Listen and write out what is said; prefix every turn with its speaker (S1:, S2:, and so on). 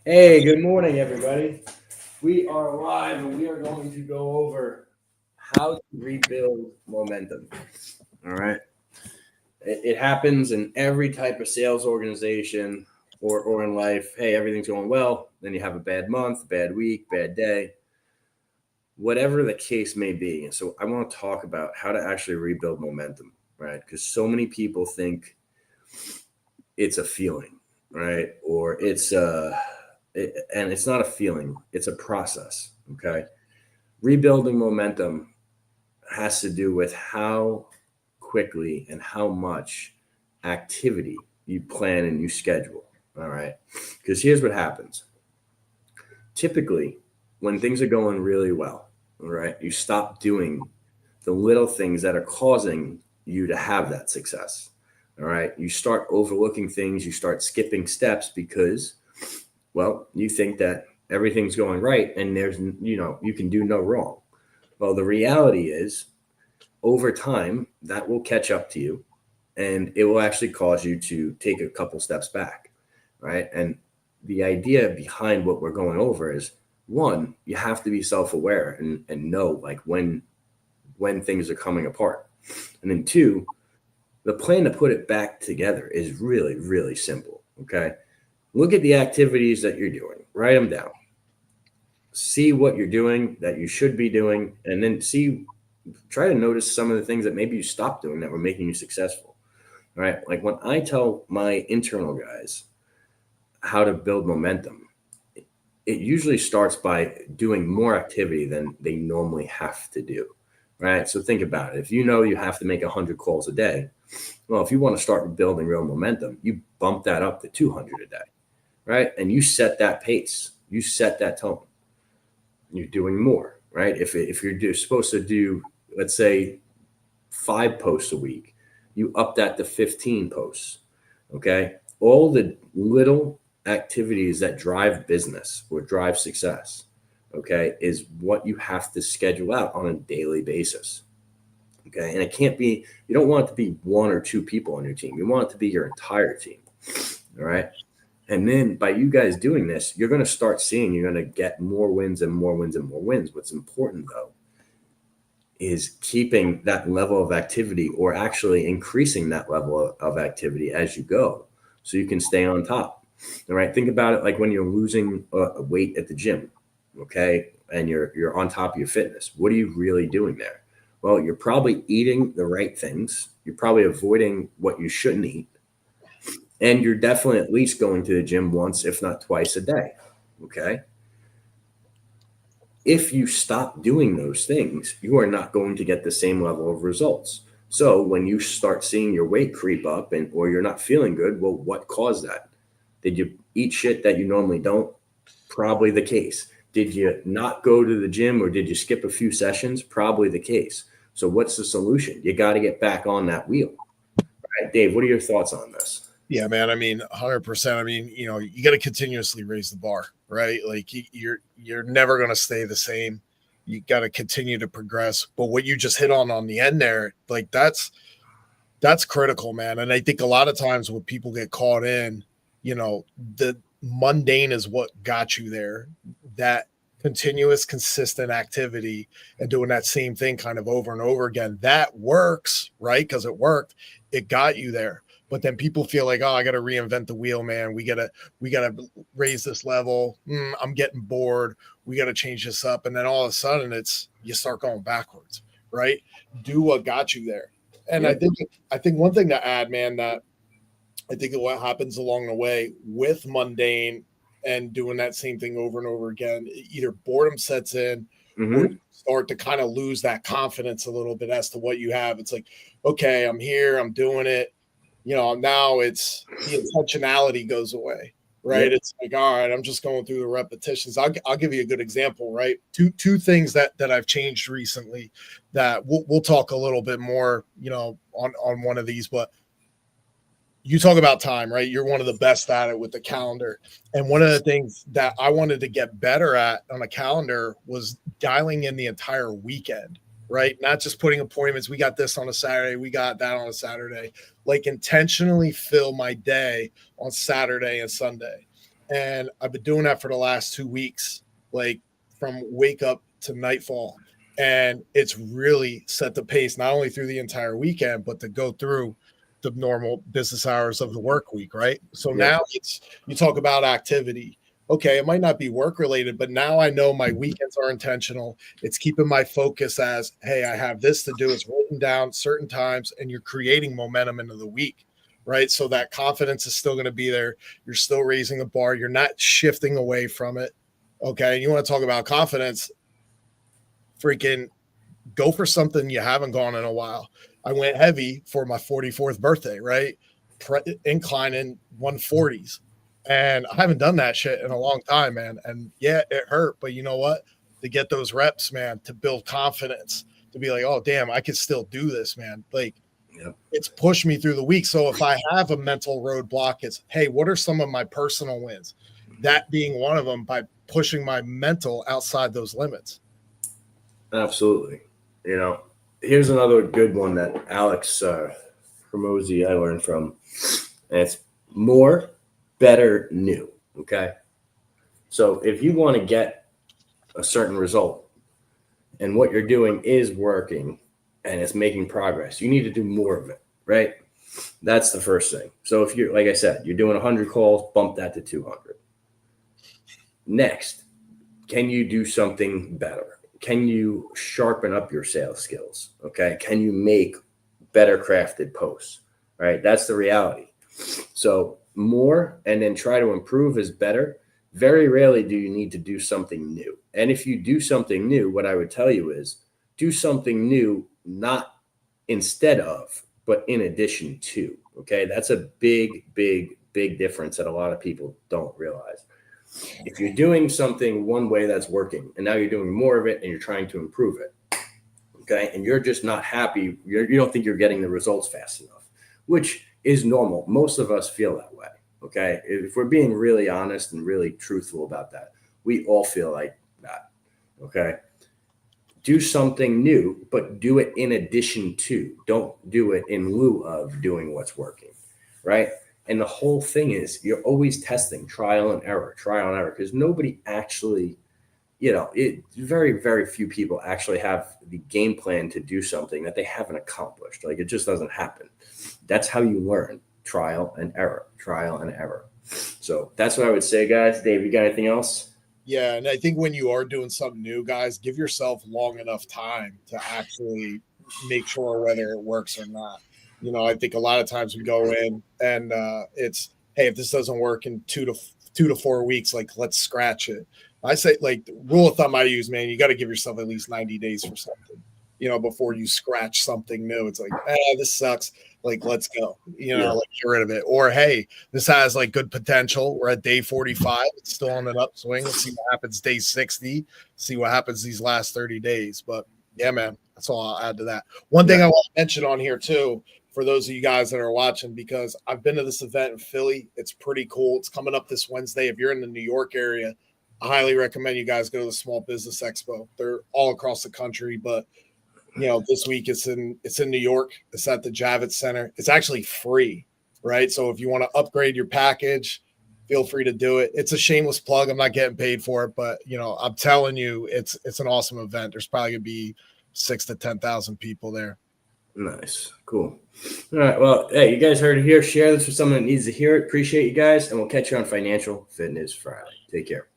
S1: Hey, good morning, everybody. We are live and we are going to go over how to rebuild momentum. All right. It happens in every type of sales organization or in life. Hey, everything's going well. Then you have a bad month, bad week, bad day, whatever the case may be. And so I want to talk about how to actually rebuild momentum, right? Because so many people think it's a feeling, right? Or and it's not a feeling, it's a process. Okay. Rebuilding momentum has to do with how quickly and how much activity you plan and you schedule. All right. Because here's what happens typically, when things are going really well, all right, you stop doing the little things that are causing you to have that success. All right. You start overlooking things, you start skipping steps because, well, you think that everything's going right and you can do no wrong. Well, the reality is, over time, that will catch up to you and it will actually cause you to take a couple steps back, right? And the idea behind what we're going over is one, you have to be self-aware and know like when things are coming apart. And then two, the plan to put it back together is really, really simple. Okay. Look at the activities that you're doing, write them down, see what you're doing that you should be doing, and then try to notice some of the things that maybe you stopped doing that were making you successful. Right? Like when I tell my internal guys how to build momentum, it usually starts by doing more activity than they normally have to do. Right? So think about it. If you know you have to make 100 calls a day, well, if you want to start building real momentum, you bump that up to 200 a day, right? And you set that pace, you set that tone. You're doing more, right? If you're supposed to do, let's say, 5 posts a week, you up that to 15 posts. Okay. All the little activities that drive business or drive success, okay, is what you have to schedule out on a daily basis. Okay. And it can't be, you don't want it to be one or two people on your team. You want it to be your entire team. All right. And then by you guys doing this, you're going to start seeing you're going to get more wins and more wins and more wins. What's important though is keeping that level of activity or actually increasing that level of activity as you go so you can stay on top. All right. Think about it like when you're losing weight at the gym, okay, and you're on top of your fitness. What are you really doing there? Well, you're probably eating the right things. You're probably avoiding what you shouldn't eat. And you're definitely at least going to the gym once, if not twice a day. Okay. If you stop doing those things, you are not going to get the same level of results. So when you start seeing your weight creep up and or you're not feeling good, well, what caused that? Did you eat shit that you normally don't? Probably the case. Did you not go to the gym or did you skip a few sessions? Probably the case. So what's the solution? You got to get back on that wheel. Right? Dave, what are your thoughts on this?
S2: Yeah, man. I mean, 100%. I mean, you got to continuously raise the bar, right? Like you're never going to stay the same. You got to continue to progress. But what you just hit on the end there, like that's critical, man. And I think a lot of times when people get caught in, the mundane is what got you there. That continuous, consistent activity and doing that same thing kind of over and over again, that works, right? Because it worked, it got you there. But then people feel like, oh, I got to reinvent the wheel, man. We gotta raise this level. I'm getting bored. We got to change this up, and then all of a sudden, it's you start going backwards, right? Do what got you there. And I
S1: Yeah.
S2: think I think one thing to add, man, that I think what happens along the way with mundane and doing that same thing over and over again, either boredom sets in or you
S1: Mm-hmm.
S2: start to kind of lose that confidence a little bit as to what you have. It's like, okay, I'm here, I'm doing it. Now it's the intentionality goes away, right?
S1: Yep.
S2: It's like, all right, I'm just going through the repetitions. I'll give you a good example, right? Two things that I've changed recently that we'll talk a little bit more, on one of these, but you talk about time, right? You're one of the best at it with the calendar. And one of the things that I wanted to get better at on a calendar was dialing in the entire weekend, right? Not just putting appointments. We got this on a Saturday, we got that on a Saturday. Like intentionally fill my day on Saturday and Sunday. And I've been doing that for the last 2 weeks, like from wake up to nightfall. And it's really set the pace, not only through the entire weekend, but to go through the normal business hours of the work week, right? So
S1: Yeah.
S2: now it's, you talk about activity. Okay, it might not be work related, but now I know my weekends are intentional. It's keeping my focus as, hey, I have this to do. It's written down certain times, and you're creating momentum into the week, right? So that confidence is still going to be there. You're still raising the bar. You're not shifting away from it. Okay. And you want to talk about confidence, freaking go for something you haven't gone in a while. I went heavy for my 44th birthday, right? Incline in 140s. And I haven't done that shit in a long time, man. And yeah, it hurt. But you know what? To get those reps, man, to build confidence, to be like, oh, damn, I can still do this, man. Like,
S1: Yep.
S2: It's pushed me through the week. So if I have a mental roadblock, it's, hey, what are some of my personal wins? That being one of them by pushing my mental outside those limits.
S1: Absolutely. You know, here's another good one that Alex Hormozi I learned from, and it's more, better, new. Okay. So if you want to get a certain result and what you're doing is working and it's making progress, you need to do more of it, right? That's the first thing. So if you're, like I said, you're doing 100 calls, bump that to 200. Next, can you do something better? Can you sharpen up your sales skills? Okay. Can you make better crafted posts? Right. That's the reality. So more and then try to improve is better. Very rarely do you need to do something new. And if you do something new, what I would tell you is do something new, not instead of, but in addition to. Okay. That's a big, big, big difference that a lot of people don't realize. If you're doing something one way that's working and now you're doing more of it and you're trying to improve it, okay, and you're just not happy, you don't think you're getting the results fast enough, which is normal. Most of us feel that way, okay? If we're being really honest and really truthful about that, we all feel like that, okay? Do something new, but do it in addition to. Don't do it in lieu of doing what's working, right? And the whole thing is you're always testing trial and error, because nobody actually, very, very few people actually have the game plan to do something that they haven't accomplished. Like it just doesn't happen. That's how you learn, trial and error. So that's what I would say, guys. Dave, you got anything else?
S2: Yeah. And I think when you are doing something new, guys, give yourself long enough time to actually make sure whether it works or not. I think a lot of times we go in and it's, hey, if this doesn't work in 2 to 4 weeks, like let's scratch it. I say, like, the rule of thumb I use, man, you got to give yourself at least 90 days for something, before you scratch something new. It's like, this sucks. Like, let's go, like get rid of it. Or, hey, this has like good potential. We're at day 45. It's still on an upswing. Let's see what happens day 60. See what happens these last 30 days. But yeah, man, that's all I'll add to that. One thing I want to mention on here too, for those of you guys that are watching, because I've been to this event in Philly. It's pretty cool. It's coming up this Wednesday. If you're in the New York area, I highly recommend you guys go to the Small Business Expo. They're all across the country, but this week it's in New York. It's at the Javits Center. It's actually free, right? So if you want to upgrade your package, feel free to do it. It's a shameless plug. I'm not getting paid for it, but I'm telling you, it's an awesome event. There's probably gonna be 6,000 to 10,000 people there.
S1: Nice. Cool. All right. Well, hey, you guys heard it here. Share this with someone that needs to hear it. Appreciate you guys, and we'll catch you on Financial Fitness Friday. Take care.